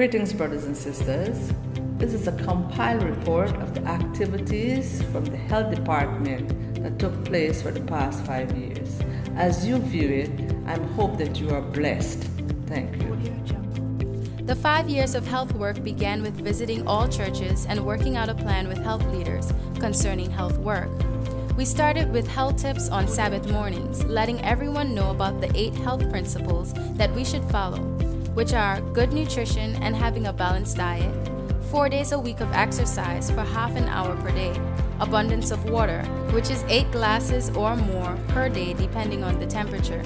Greetings, brothers and sisters. This is a compiled report of the activities from the health department that took place for the past 5 years. As you view it, I hope that you are blessed. Thank you. The 5 years of health work began with visiting all churches and working out a plan with health leaders concerning health work. We started with health tips on Sabbath mornings, letting everyone know about the 8 health principles that we should follow, which are good nutrition and having a balanced diet, 4 days a week of exercise for half an hour per day, abundance of water, which is 8 glasses or more per day depending on the temperature,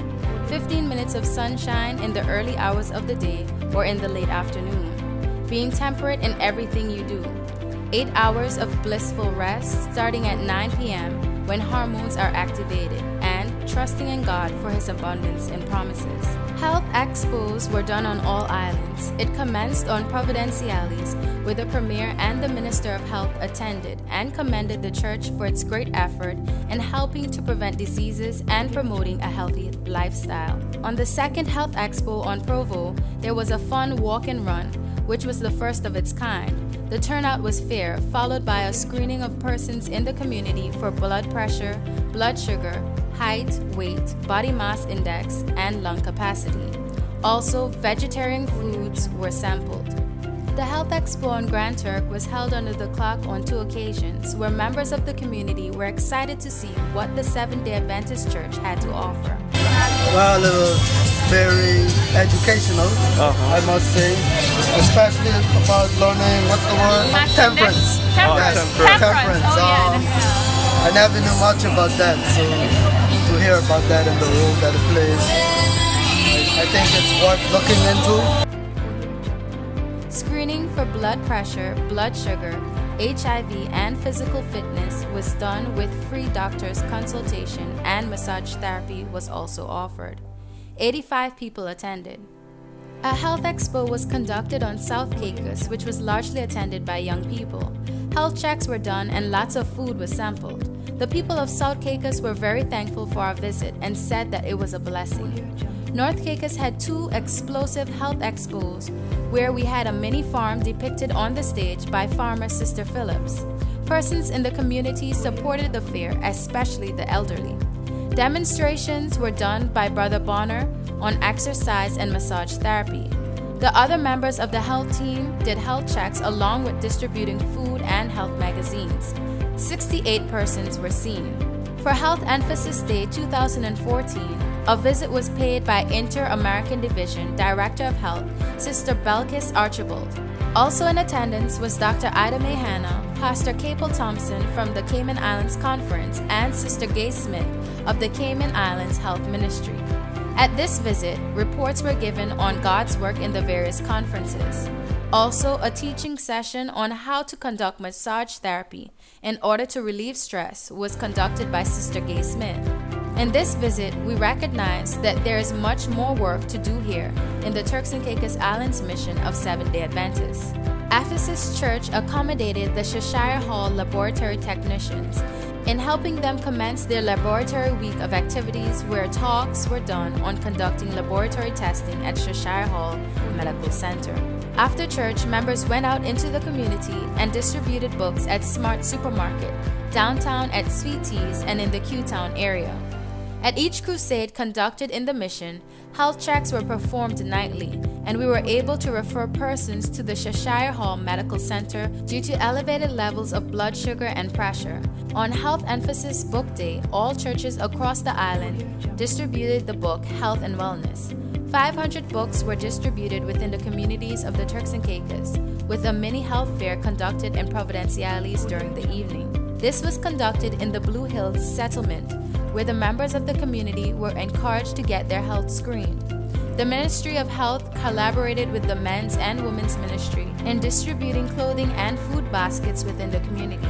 15 minutes of sunshine in the early hours of the day or in the late afternoon, being temperate in everything you do, 8 hours of blissful rest starting at 9 p.m. when hormones are activated, and trusting in God for His abundance and promises. Health expos were done on all islands. It commenced on Providenciales, where the Premier and the Minister of Health attended and commended the church for its great effort in helping to prevent diseases and promoting a healthy lifestyle. On the second Health Expo on Provo, there was a fun walk and run, which was the first of its kind. The turnout was fair, followed by a screening of persons in the community for blood pressure, blood sugar, height, weight, body mass index, and lung capacity. Also, vegetarian foods were sampled. The Health Expo on Grand Turk was held under the clock on 2 occasions, where members of the community were excited to see what the Seventh-day Adventist Church had to offer. Well, it was very educational, I must say, especially about learning, what's the word? Temperance. Temperance. Yes, temperance. Oh, yeah. I never knew much about that, so to hear about that and the role that it plays, I think it's worth looking into. Screening for blood pressure, blood sugar, HIV, and physical fitness was done with free doctor's consultation, and massage therapy was also offered. 85 people attended. A health expo was conducted on South Caicos, which was largely attended by young people. Health checks were done and lots of food was sampled. The people of South Caicos were very thankful for our visit and said that it was a blessing. North Caicos had 2 explosive health expos where we had a mini farm depicted on the stage by farmer Sister Phillips. Persons in the community supported the fair, especially the elderly. Demonstrations were done by Brother Bonner on exercise and massage therapy. The other members of the health team did health checks along with distributing food and health magazines. 68 persons were seen. For Health Emphasis Day 2014, a visit was paid by Inter-American Division Director of Health, Sister Belkis Archibald. Also in attendance was Dr. Ida May Hanna, Pastor Capel Thompson from the Cayman Islands Conference, and Sister Gay Smith of the Cayman Islands Health Ministry. At this visit, reports were given on God's work in the various conferences. Also, a teaching session on how to conduct massage therapy in order to relieve stress was conducted by Sister Gay Smith. In this visit, we recognized that there is much more work to do here in the Turks and Caicos Islands mission of Seventh-day Adventists. Ephesus Church accommodated the Cheshire Hall laboratory technicians in helping them commence their laboratory week of activities where talks were done on conducting laboratory testing at Cheshire Hall Medical Center. After church, members went out into the community and distributed books at Smart Supermarket, downtown at Sweet Teas, and in the Q-Town area. At each crusade conducted in the mission, health checks were performed nightly, and we were able to refer persons to the Cheshire Hall Medical Center due to elevated levels of blood sugar and pressure. On Health Emphasis Book Day, all churches across the island distributed the book Health and Wellness. 500 books were distributed within the communities of the Turks and Caicos, with a mini health fair conducted in Providenciales during the evening. This was conducted in the Blue Hills settlement, where the members of the community were encouraged to get their health screened. The Ministry of Health collaborated with the men's and women's ministry in distributing clothing and food baskets within the community.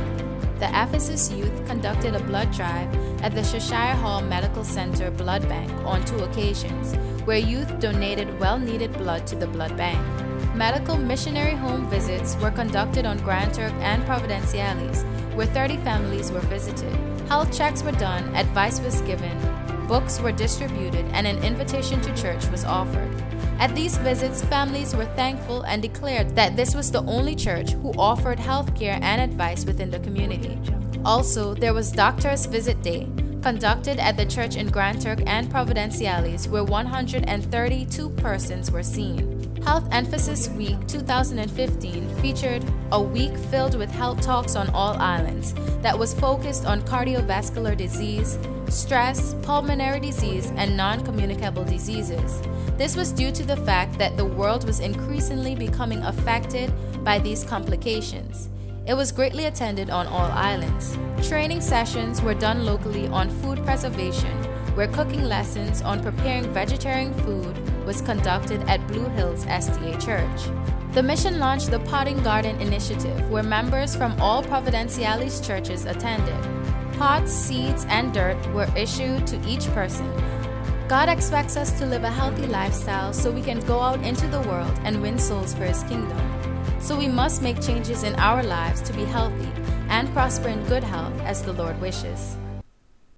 The Ephesus youth conducted a blood drive at the Cheshire Hall Medical Center Blood Bank on 2 occasions, where youth donated well-needed blood to the blood bank. Medical missionary home visits were conducted on Grand Turk and Providenciales, where 30 families were visited. Health checks were done, advice was given, books were distributed, and an invitation to church was offered. At these visits, families were thankful and declared that this was the only church who offered health care and advice within the community. Also, there was Doctors Visit Day, conducted at the church in Grand Turk and Providenciales, where 132 persons were seen. Health Emphasis Week 2015 featured a week filled with health talks on all islands that was focused on cardiovascular disease, stress, pulmonary disease, and non-communicable diseases. This was due to the fact that the world was increasingly becoming affected by these complications. It was greatly attended on all islands. Training sessions were done locally on food preservation, where cooking lessons on preparing vegetarian food was conducted at Blue Hills SDA Church. The mission launched the Potting Garden Initiative, where members from all Providenciales churches attended. Pots, seeds, and dirt were issued to each person. God expects us to live a healthy lifestyle so we can go out into the world and win souls for His kingdom. So we must make changes in our lives to be healthy and prosper in good health as the Lord wishes.